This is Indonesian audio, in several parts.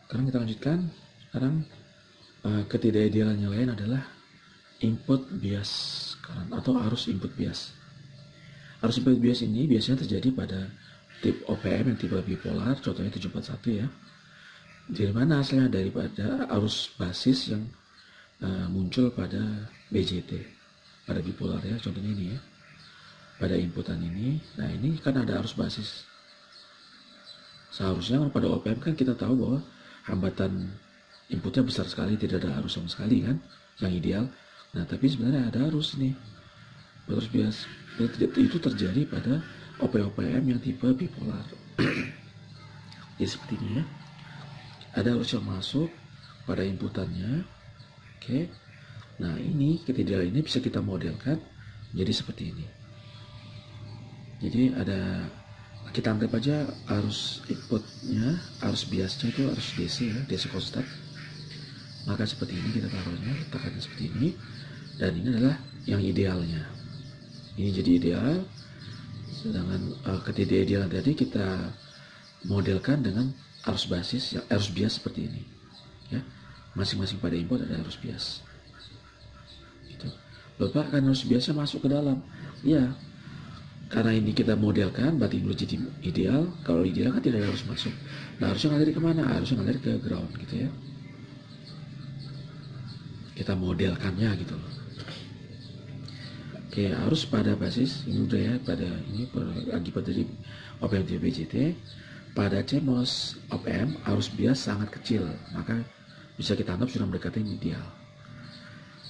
Sekarang kita lanjutkan. Sekarang ketidakidealan yang lain adalah input bias current atau arus input bias. Arus input bias ini biasanya terjadi pada tip OPM yang tipe bipolar, contohnya 741 ya. Dari mana asalnya? Daripada arus basis yang muncul pada BJT, pada bipolar ya, contohnya ini ya. Pada inputan ini, nah ini kan ada arus basis. Seharusnya pada OPM kan kita tahu bahwa hambatan inputnya besar sekali, tidak ada arus sama sekali kan, yang ideal. Nah tapi sebenarnya ada arus nih, arus bias. Itu terjadi pada OPM yang tipe bipolar. Jadi seperti ini ya, ada arus yang masuk pada inputannya. Oke, nah ini ketidakidealan ini bisa kita modelkan jadi seperti ini. Jadi ada, kita anggap aja arus inputnya, arus biasnya itu arus DC ya, DC konstan. Maka seperti ini kita taruhnya, tekannya seperti ini. Dan ini adalah yang idealnya. Ini jadi ideal. Sedangkan ketidakidealan tadi kita modelkan dengan arus basis, arus bias seperti ini. Ya, masing-masing pada input ada arus bias. Gitu. Bapak kan arus biasnya masuk ke dalam. Ya, karena ini kita modelkan, berarti ini jadi ideal. Kalau ideal kan tidak harus masuk. Nah harusnya ngalir kemana? Harusnya ngalir ke ground gitu ya. Kita modelkannya gitu loh. Oke, arus pada basis ini udah ya, pada ini akibat dari OPM BJT. Pada CMOS OPM arus bias sangat kecil, maka bisa kita anggap sudah mendekati ideal.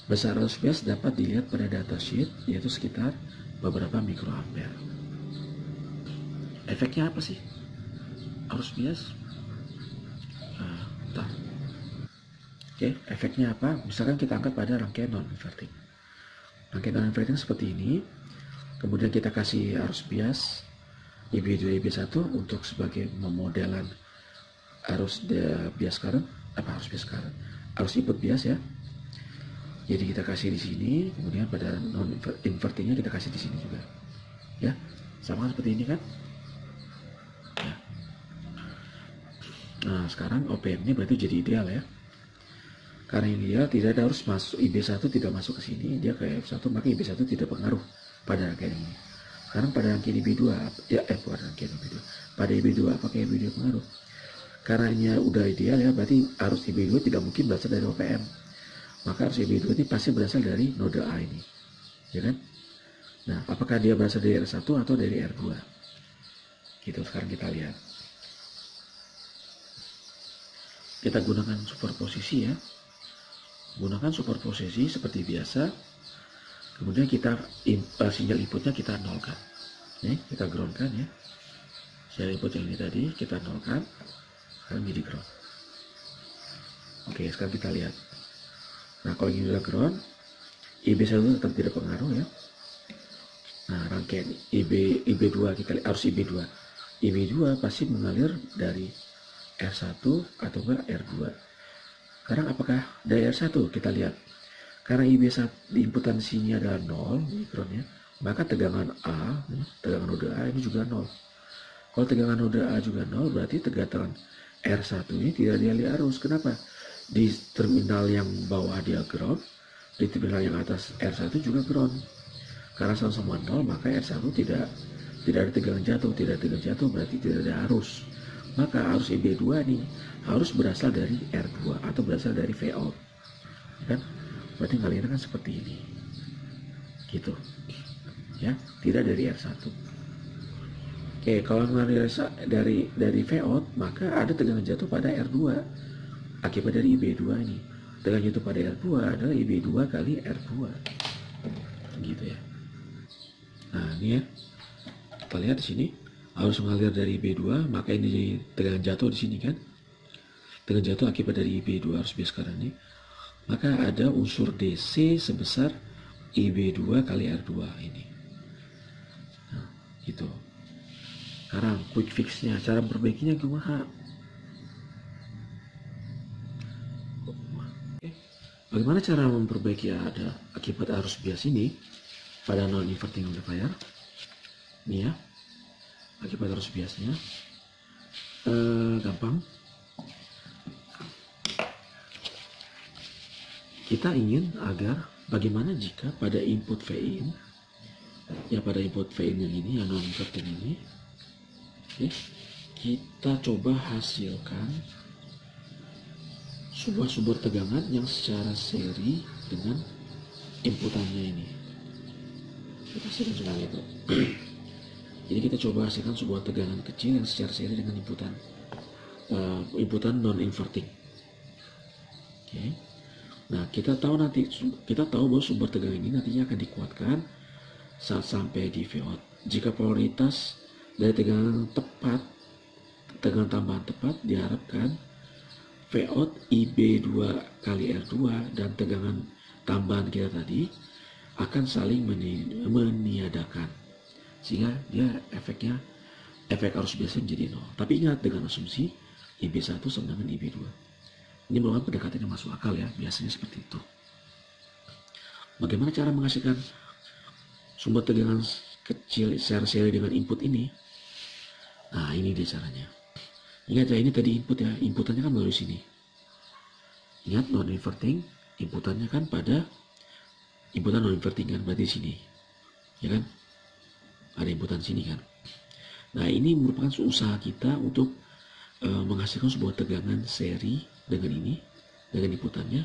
Besar arus bias dapat dilihat pada datasheet, yaitu sekitar beberapa mikroampere. Efeknya apa sih arus bias? Oke, efeknya apa? Misalkan kita angkat pada rangkaian non-inverting. Rangkaian non-inverting seperti ini. Kemudian kita kasih arus bias IB2, IB1 untuk sebagai pemodelan arus bias current, arus bias current, arus input bias ya. Jadi kita kasih di sini, kemudian pada non invertingnya kita kasih di sini juga, ya, sama seperti ini kan. Ya. Nah sekarang OPM ini berarti jadi ideal ya. Karena ini dia tidak ada arus masuk, IB1 tidak masuk ke sini, dia ke F1, maka IB1 tidak pengaruh pada rangkaian ini. Sekarang pada rangkaian IB2, ya bukan rangkaian IB2, pada IB2 apakah IB2 pengaruh? Karena ini udah ideal ya, berarti arus IB2 tidak mungkin berasal dari OPM. Maka arus IB2 ini pasti berasal dari node A ini, ya kan? Nah, apakah dia berasal dari R1 atau dari R2? Gitu, sekarang kita lihat. Kita gunakan superposisi ya. Gunakan superposisi seperti biasa. Kemudian kita sinyal inputnya kita nolkan. Nih, kita groundkan ya. Sinyal input yang ini tadi kita nolkan. Sekarang jadi ground. Oke, sekarang kita lihat. Nah kalau ini udah ground, IB1 tetap tidak pengaruh ya. Nah rangkaian IB2 kita lihat, arus IB2. IB2 pasti mengalir dari R1 atau enggak R2. Sekarang apakah dari R1? Kita lihat. Karena IB1 di inputan sini adalah 0, di ground ya, maka tegangan A, tegangan node A ini juga 0. Kalau tegangan node A juga 0, berarti tegangan R1 ini tidak dialih arus. Kenapa? Di terminal yang bawah dia ground, di terminal yang atas R1 juga ground. Karena sama-sama 0, maka R1 tidak ada tegangan jatuh, tidak ada tegangan jatuh berarti tidak ada arus. Maka arus IB2 ini harus berasal dari R2 atau berasal dari Vout, kan? Berarti ngalirnya kan seperti ini, gitu, ya, tidak dari R1. Oke, kalau ngalir dari Vout, maka ada tegangan jatuh pada R2. Akibat dari IB2 ini, tegangan jatuh pada R2 adalah IB2 kali R2, gitu ya. Nah ini ya, kita lihat di sini harus mengalir dari IB2, maka ini jadi tegangan jatuh di sini kan, tegangan jatuh akibat dari IB2 arus bias current ini, maka ada unsur DC sebesar IB2 kali R2 ini. Nah, gitu. Sekarang quick fixnya, cara memperbaikinya gimana? Bagaimana cara memperbaiki ada akibat arus bias ini pada non-inverting amplifier? Ini ya, akibat arus biasnya. Gampang. kita ingin agar bagaimana jika pada input Vin, ya pada input Vin yang ini, yang non-inverting ini, oke, kita coba hasilkan sebuah sumber tegangan yang secara seri dengan inputannya ini. Kita hasilkan semuanya itu. Jadi kita coba hasilkan sebuah tegangan kecil yang secara seri dengan inputan non-inverting. Oke. Nah, kita tahu bahwa sumber tegangan ini nantinya akan dikuatkan saat sampai di Vout. Jika polaritas dari tegangan tambahan tepat, diharapkan Vout IB2 kali R2 dan tegangan tambahan kita tadi akan saling meniadakan, sehingga dia efek arus biasa menjadi 0. Tapi ingat, dengan asumsi IB1 sama dengan IB2. Ini merupakan pendekatan yang masuk akal ya, biasanya seperti itu. Bagaimana cara menghasilkan sumber tegangan kecil secara seri dengan input ini? Nah, ini dia caranya. Ingat ya, ini tadi input ya, inputannya kan melalui sini. Ingat, non-inverting, inputannya kan pada inputan non-inverting kan, berarti sini. Ya kan? Ada inputan sini kan. Nah, ini merupakan usaha kita untuk menghasilkan sebuah tegangan seri dengan ini, dengan inputannya,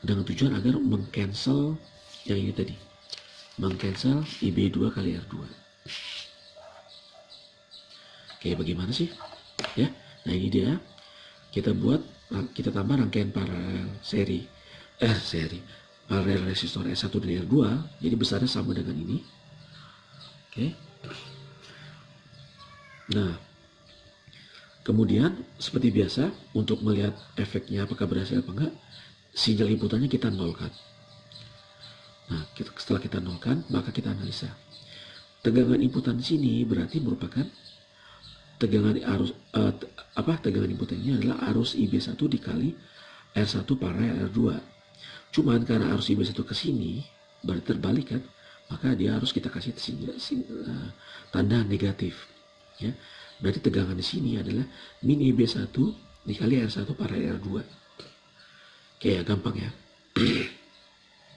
dengan tujuan agar mengcancel yang ini tadi, mengcancel IB2 kali R2. Oke, bagaimana sih? Ya, nah ini dia. Kita tambah rangkaian paralel paralel resistor S1 dan R2, jadi besarnya sama dengan ini. Oke. Nah, kemudian seperti biasa, untuk melihat efeknya apakah berhasil apa enggak, sinyal inputannya kita nolkan. Nah, setelah kita nolkan, maka kita analisa. Tegangan inputan sini berarti merupakan tegangan inputan ini adalah arus IB1 dikali R1 paralel R2. Cuman karena arus IB1 ke sini berarti terbalik kan, maka dia harus kita kasih tanda negatif ya. Berarti tegangan di sini adalah min IB1 dikali R1 paralel R2. Oke ya, gampang ya.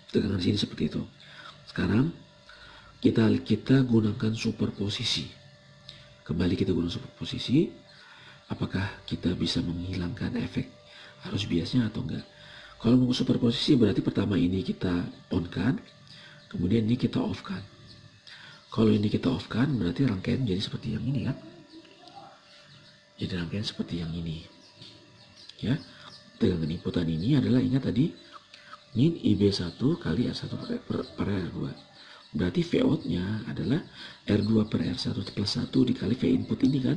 Tegangan di sini seperti itu. Sekarang kita gunakan superposisi. Kembali kita gunakan superposisi. Apakah kita bisa menghilangkan efek arus biasnya atau enggak? Kalau mau superposisi berarti pertama ini kita on kan, kemudian ini kita off kan. Kalau ini kita off kan berarti rangkaian jadi seperti yang ini kan. Jadi rangkaian seperti yang ini. Ya. Tegangan inputan ini adalah, ingat tadi, min IB1 kali R1 per R2. Berarti Vout-nya adalah R2 per R1 plus 1 dikali V input ini kan.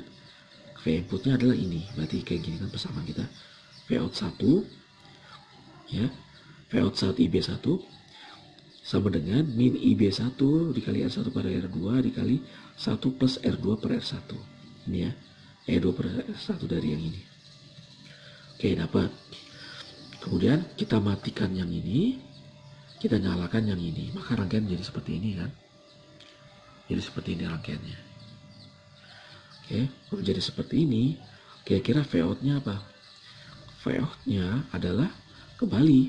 V inputnya adalah ini. Berarti kayak gini kan persamaan kita. Vout 1 ya. Vout saat IB1 sama dengan min IB1 dikali R1 per R2 dikali 1 plus R2 per R1. Ini ya. R2 per R1 dari yang ini. Oke, dapat. Kemudian kita matikan yang ini, kita nyalakan yang ini, maka rangkaian jadi seperti ini kan. Jadi seperti ini rangkaiannya. Oke, kalau jadi seperti ini, kira-kira Vout-nya apa? Vout-nya adalah kembali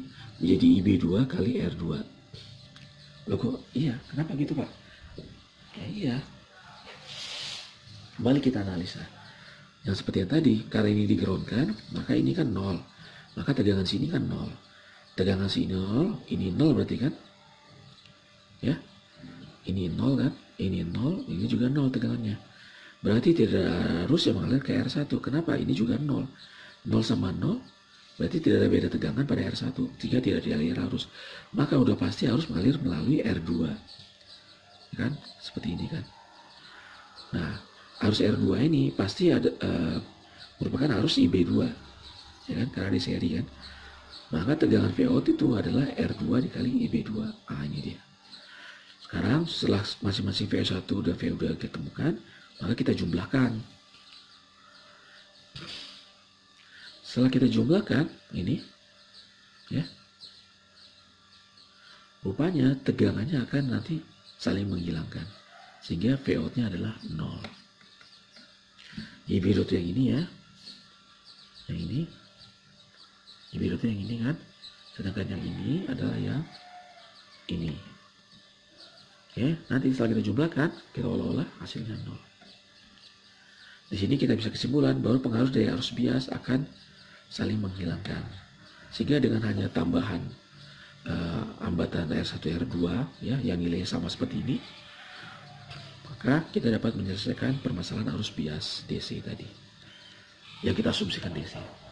menjadi IB2 kali R2. Loh kok iya? Kenapa gitu Pak? Ya iya. Kembali kita analisa. Yang seperti yang tadi, karena ini digroundkan, maka ini kan 0. Maka tegangan sini kan 0. Tegangan sini 0, ini 0 berarti kan? Ya. Ini 0 kan? Ini 0, ini juga 0 tegangannya. Berarti tidak harus yang mengalir ke R1. Kenapa? Ini juga 0. 0 sama 0, berarti tidak ada beda tegangan pada R1. Jika tidak dialir arus, maka udah pasti harus mengalir melalui R2. Ya kan? Seperti ini kan? Nah, arus R2 ini pasti ada merupakan arus IB2. Ya kan? Karena di seri kan. Maka tegangan Vout itu adalah R2 dikali IB2. Ah, ini dia. Sekarang setelah masing-masing V1 dan V2 kita temukan, maka kita jumlahkan. Setelah kita jumlahkan ini, ya, rupanya tegangannya akan nanti saling menghilangkan, sehingga Vout-nya adalah 0. IB2 yang ini ya, yang ini, IB2 yang ini kan, Sedangkan yang ini adalah yang ini. Oke, nanti setelah kita jumlahkan, kita olah-olah, hasilnya 0. Di sini kita bisa kesimpulan bahwa pengaruh dari arus bias akan saling menghilangkan. Sehingga dengan hanya tambahan hambatan R1 R2 ya, yang nilainya sama seperti ini, maka kita dapat menyelesaikan permasalahan arus bias DC tadi yang kita asumsikan DC.